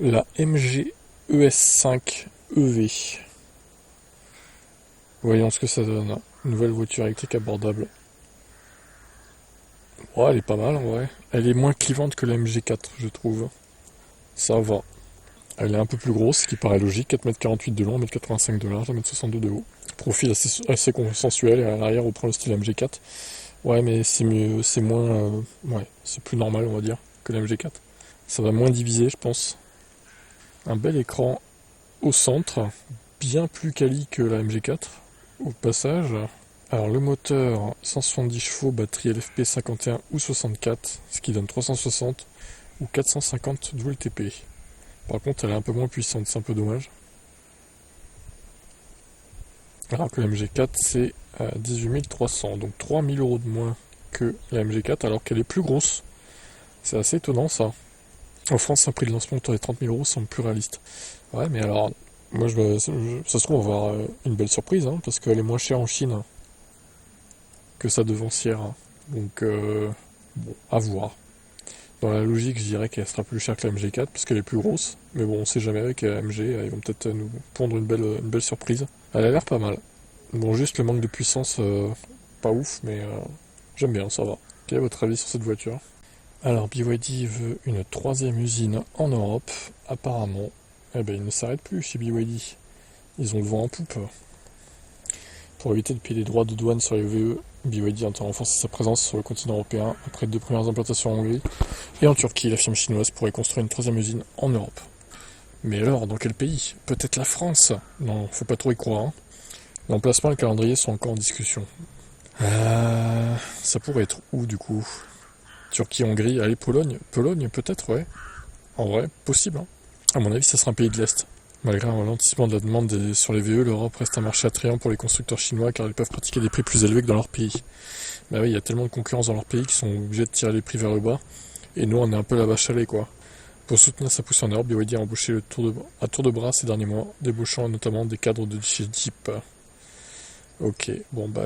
La MG ES5 EV. Voyons ce que ça donne. Une nouvelle voiture électrique abordable. Ouais, elle est pas mal, ouais. Elle est moins clivante que la MG4, je trouve. Ça va. Elle est un peu plus grosse, ce qui paraît logique. 4,48 m de long, 1,85 m de large, 1,62 m de haut. Profil assez consensuel, et à l'arrière, on reprend le style MG4. Ouais, mais c'est mieux, c'est moins... ouais, c'est plus normal, on va dire, que la MG4. Ça va moins diviser, je pense. Un bel écran au centre, bien plus quali que la MG4, au passage. Alors le moteur, 170 chevaux, batterie LFP 51 ou 64, ce qui donne 360 ou 450 WLTP. Par contre, elle est un peu moins puissante, c'est un peu dommage. Alors que la MG4, c'est 18 300, donc 3000 euros de moins que la MG4, alors qu'elle est plus grosse. C'est assez étonnant ça. En France, un prix de lancement autour des 30 000 euros semble plus réaliste. Ouais, mais alors, moi, ça se trouve, on va avoir une belle surprise, hein, parce qu'elle est moins chère en Chine que sa devancière. Donc, bon, à voir. Dans la logique, je dirais qu'elle sera plus chère que la MG4, parce qu'elle est plus grosse. Mais bon, on sait jamais, avec la MG, ils vont peut-être nous pondre une belle surprise. Elle a l'air pas mal. Bon, juste le manque de puissance, pas ouf, mais j'aime bien, ça va. Quel est votre avis sur cette voiture? Alors, BYD veut une troisième usine en Europe, apparemment. Eh ben, ils ne s'arrêtent plus chez BYD. Ils ont le vent en poupe. Pour éviter de payer les droits de douane sur les VE, BYD entend renforcer sa présence sur le continent européen après 2 premières implantations en Hongrie. Et en Turquie, la firme chinoise pourrait construire une troisième usine en Europe. Mais alors, dans quel pays? Peut-être la France? Non, faut pas trop y croire. Hein. L'emplacement et le calendrier sont encore en discussion. Ça pourrait être où du coup? Turquie, Hongrie, allez, Pologne. Pologne, peut-être, ouais. En vrai, possible. Hein. À mon avis, ça sera un pays de l'Est. Malgré un ralentissement de la demande sur les VE, l'Europe reste un marché attrayant pour les constructeurs chinois car ils peuvent pratiquer des prix plus élevés que dans leur pays. Bah oui, il y a tellement de concurrence dans leur pays qu'ils sont obligés de tirer les prix vers le bas. Et nous, on est un peu la vache à lait, quoi. Pour soutenir sa poussée en Europe, BYD a embauché à tour de bras ces derniers mois, débauchant notamment des cadres de chez Jeep. Ok, bon bah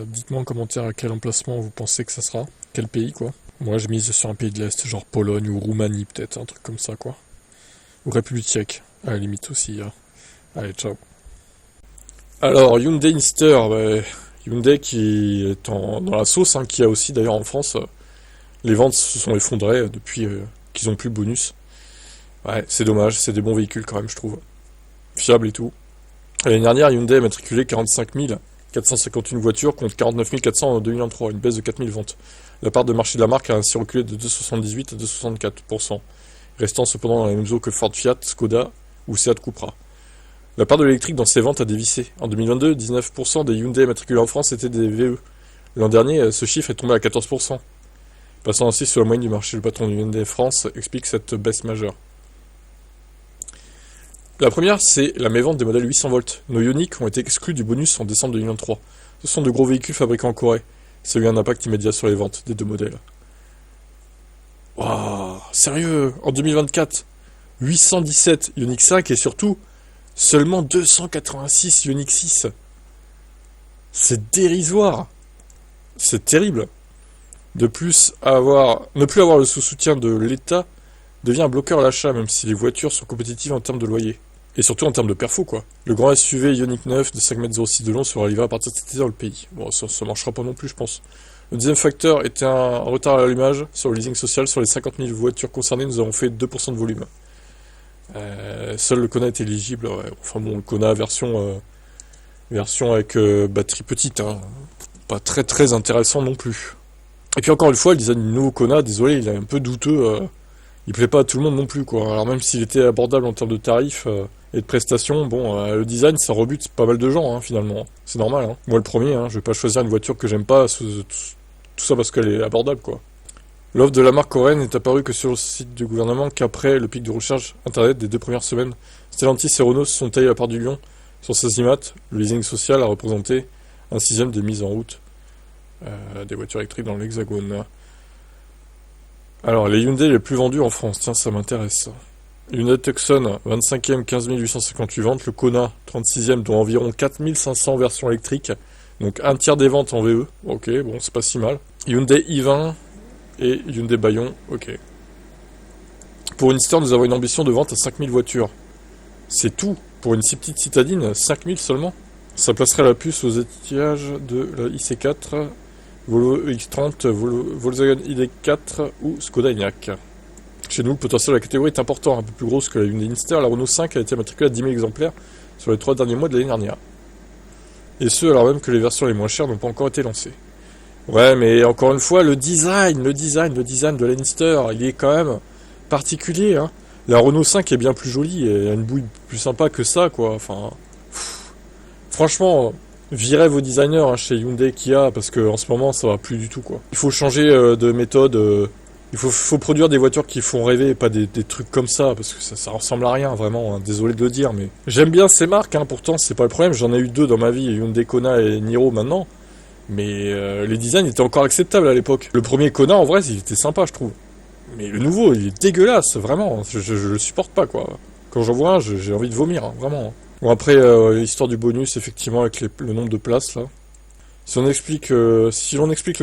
dites-moi en commentaire à quel emplacement vous pensez que ça sera, quel pays quoi. Moi je mise sur un pays de l'Est, genre Pologne ou Roumanie peut-être, un truc comme ça quoi. Ou République tchèque, à la limite aussi. Allez, ciao. Alors Hyundai Inster, Hyundai qui est dans la sauce, hein, qui a aussi d'ailleurs en France, les ventes se sont effondrées depuis qu'ils ont plus le bonus. Ouais, c'est dommage, c'est des bons véhicules quand même je trouve. Fiables et tout. L'année dernière, Hyundai a matriculé 45 451 voitures contre 49 400 en 2023, une baisse de 4000 ventes. La part de marché de la marque a ainsi reculé de 2,78 à 2,64%, restant cependant dans les mêmes eaux que Ford Fiat, Skoda ou Seat Cupra. La part de l'électrique dans ces ventes a dévissé. En 2022, 19% des Hyundai matriculés en France étaient des VE. L'an dernier, ce chiffre est tombé à 14%. Passant ainsi sur la moyenne du marché, le patron de Hyundai France explique cette baisse majeure. La première, c'est la mévente des modèles 800 volts. Nos Ioniq ont été exclus du bonus en décembre 2023. Ce sont de gros véhicules fabriqués en Corée. Ça a eu un impact immédiat sur les ventes des deux modèles. Waouh, sérieux, en 2024, 817 Ioniq 5 et surtout seulement 286 Ioniq 6. C'est dérisoire. C'est terrible. De plus, ne plus avoir le sous-soutien de l'État devient un bloqueur à l'achat, même si les voitures sont compétitives en termes de loyer. Et surtout en termes de perfo, quoi. Le grand SUV Ioniq 9 de 5,06 m de long sera livré à partir de cet été dans le pays. Bon, ça marchera pas non plus, je pense. Le deuxième facteur était un retard à l'allumage sur le leasing social. Sur les 50 000 voitures concernées, nous avons fait 2% de volume. Seul le Kona est éligible. Ouais. Enfin bon, le Kona version avec batterie petite. Hein. Pas très très intéressant non plus. Et puis encore une fois, le design du nouveau Kona, désolé, il est un peu douteux. Il plaît pas à tout le monde non plus, quoi. Alors même s'il était abordable en termes de tarifs et de prestations, bon, le design, ça rebute pas mal de gens, hein, finalement. C'est normal, hein. Moi, le premier, hein, je vais pas choisir une voiture que j'aime pas, tout ça parce qu'elle est abordable, quoi. L'offre de la marque coréenne n'est apparue que sur le site du gouvernement qu'après le pic de recherche internet des 2 premières semaines. Stellantis et Renault se sont taillés à part du lion. Sur ces IMAT, le leasing social a représenté un sixième des mises en route des voitures électriques dans l'Hexagone. Alors, les Hyundai les plus vendus en France, tiens, ça m'intéresse. Hyundai Tucson, 25e, 15 858 ventes. Le Kona, 36e, dont environ 4500 versions électriques. Donc, un tiers des ventes en VE. Ok, bon, c'est pas si mal. Hyundai i20 et Hyundai Bayon, ok. Pour une Inster, nous avons une ambition de vente à 5000 voitures. C'est tout. Pour une si petite citadine, 5000 seulement. Ça placerait la puce aux étiages de la IC4, Volvo X30, Volkswagen ID4 ou Skoda Enyaq. Chez nous, le potentiel de la catégorie est important, un peu plus grosse que la Hyundai Inster. La Renault 5 a été matriculée à 10 000 exemplaires sur les 3 derniers mois de l'année dernière. Et ce, alors même que les versions les moins chères n'ont pas encore été lancées. Ouais, mais encore une fois, le design de l'Inster, il est quand même particulier, hein. La Renault 5 est bien plus jolie, et a une bouille plus sympa que ça, quoi. Enfin, franchement, virez vos designers hein, chez Hyundai Kia, parce que en ce moment, ça va plus du tout, quoi. Il faut changer de méthode. Il faut produire des voitures qui font rêver et pas des trucs comme ça, parce que ça ressemble à rien, vraiment, hein, désolé de le dire, mais... J'aime bien ces marques, hein, pourtant, c'est pas le problème, j'en ai eu 2 dans ma vie, Hyundai Kona et Niro maintenant, mais les designs étaient encore acceptables à l'époque. Le premier Kona, en vrai, il était sympa, je trouve. Mais le nouveau, il est dégueulasse, vraiment, je le supporte pas, quoi. Quand j'en vois un, j'ai envie de vomir, hein, vraiment. Bon, après, l'histoire du bonus, effectivement, avec le nombre de places, là... Si l'on explique le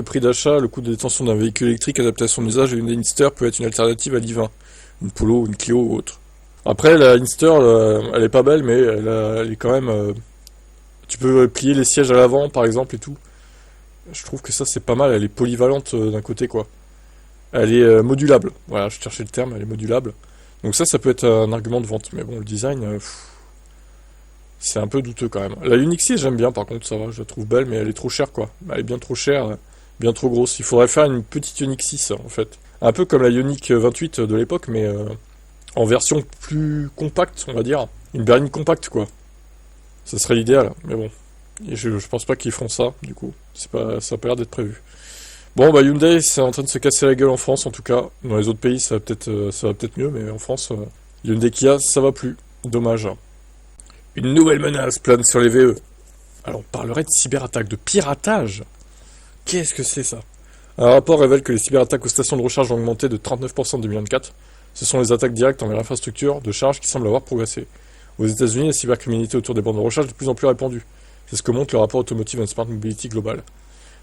prix d'achat, le coût de détention d'un véhicule électrique adapté à son usage, une Inster peut être une alternative à l'I20, une Polo, une Clio ou autre. Après, la Inster, elle est pas belle, mais elle est quand même... tu peux plier les sièges à l'avant, par exemple, et tout. Je trouve que ça, c'est pas mal. Elle est polyvalente d'un côté, quoi. Elle est modulable. Voilà, je cherchais le terme, elle est modulable. Donc ça peut être un argument de vente. Mais bon, le design... c'est un peu douteux quand même. La Ioniq 6, j'aime bien par contre, ça va, je la trouve belle, mais elle est trop chère quoi. Elle est bien trop chère, bien trop grosse. Il faudrait faire une petite Ioniq 6 en fait. Un peu comme la Ioniq 28 de l'époque, mais en version plus compacte, on va dire. Une berline compacte quoi. Ça serait l'idéal, mais bon. Et je pense pas qu'ils feront ça, du coup. Ça a pas l'air d'être prévu. Bon, bah Hyundai, c'est en train de se casser la gueule en France en tout cas. Dans les autres pays, ça va peut-être mieux, mais en France, Hyundai Kia, ça va plus. Dommage. Une nouvelle menace plane sur les VE. Alors on parlerait de cyberattaque, de piratage. Qu'est-ce que c'est ça? Un rapport révèle que les cyberattaques aux stations de recharge ont augmenté de 39% en 2024. Ce sont les attaques directes envers l'infrastructure de charge qui semblent avoir progressé. Aux États-Unis, la cybercriminalité autour des bornes de recharge est de plus en plus répandue. C'est ce que montre le rapport Automotive and Smart Mobility Global.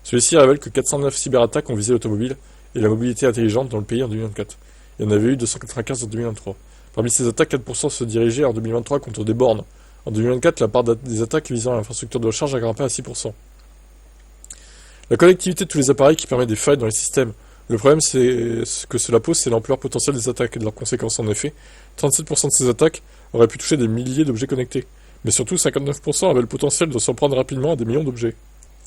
Celui-ci révèle que 409 cyberattaques ont visé l'automobile et la mobilité intelligente dans le pays en 2024. Il y en avait eu 295 en 2023. Parmi ces attaques, 4% se dirigeaient en 2023 contre des bornes. En 2024, la part des attaques visant l'infrastructure de recharge a grimpé à 6%. La connectivité de tous les appareils qui permet des failles dans les systèmes. Le problème ce que cela pose, c'est l'ampleur potentielle des attaques et de leurs conséquences. En effet, 37% de ces attaques auraient pu toucher des milliers d'objets connectés. Mais surtout, 59% avaient le potentiel de s'en prendre rapidement à des millions d'objets.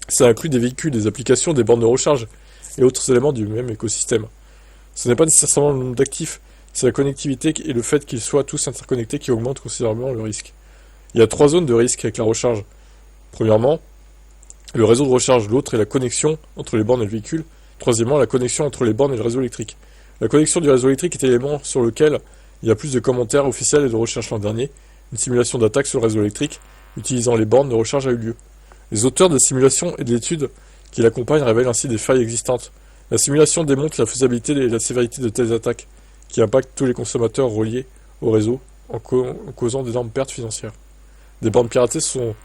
Ça inclut des véhicules, des applications, des bornes de recharge et autres éléments du même écosystème. Ce n'est pas nécessairement le nombre d'actifs, c'est la connectivité et le fait qu'ils soient tous interconnectés qui augmente considérablement le risque. Il y a 3 zones de risque avec la recharge. Premièrement, le réseau de recharge. L'autre est la connexion entre les bornes et le véhicule. Troisièmement, la connexion entre les bornes et le réseau électrique. La connexion du réseau électrique est l'élément sur lequel il y a plus de commentaires officiels et de recherche l'an dernier. Une simulation d'attaque sur le réseau électrique utilisant les bornes de recharge a eu lieu. Les auteurs de la simulation et de l'étude qui l'accompagnent révèlent ainsi des failles existantes. La simulation démontre la faisabilité et la sévérité de telles attaques qui impactent tous les consommateurs reliés au réseau en causant d'énormes pertes financières. Des bornes piratées sont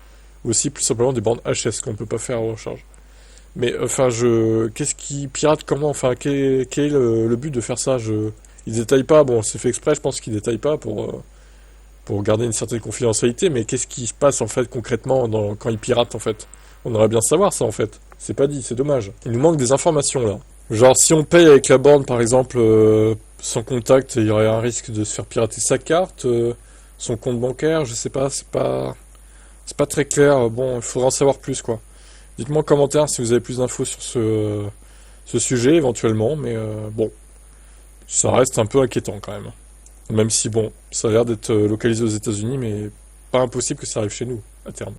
aussi plus simplement des bornes HS qu'on ne peut pas faire en recharge. Mais enfin, qu'est-ce qui pirate comment? Enfin, quel est le but de faire ça? Ils détaillent pas. Bon, c'est fait exprès, je pense qu'ils détaillent pas pour garder une certaine confidentialité. Mais qu'est-ce qui se passe en fait concrètement quand ils piratent en fait? On aimerait bien savoir ça en fait. C'est pas dit, c'est dommage. Il nous manque des informations là. Genre, si on paye avec la borne par exemple sans contact, il y aurait un risque de se faire pirater sa carte. Son compte bancaire, je sais pas, c'est pas très clair. Bon, il faudra en savoir plus, quoi. Dites-moi en commentaire si vous avez plus d'infos sur ce sujet, éventuellement, mais bon, ça reste un peu inquiétant, quand même. Même si, bon, ça a l'air d'être localisé aux États-Unis, mais pas impossible que ça arrive chez nous, à terme.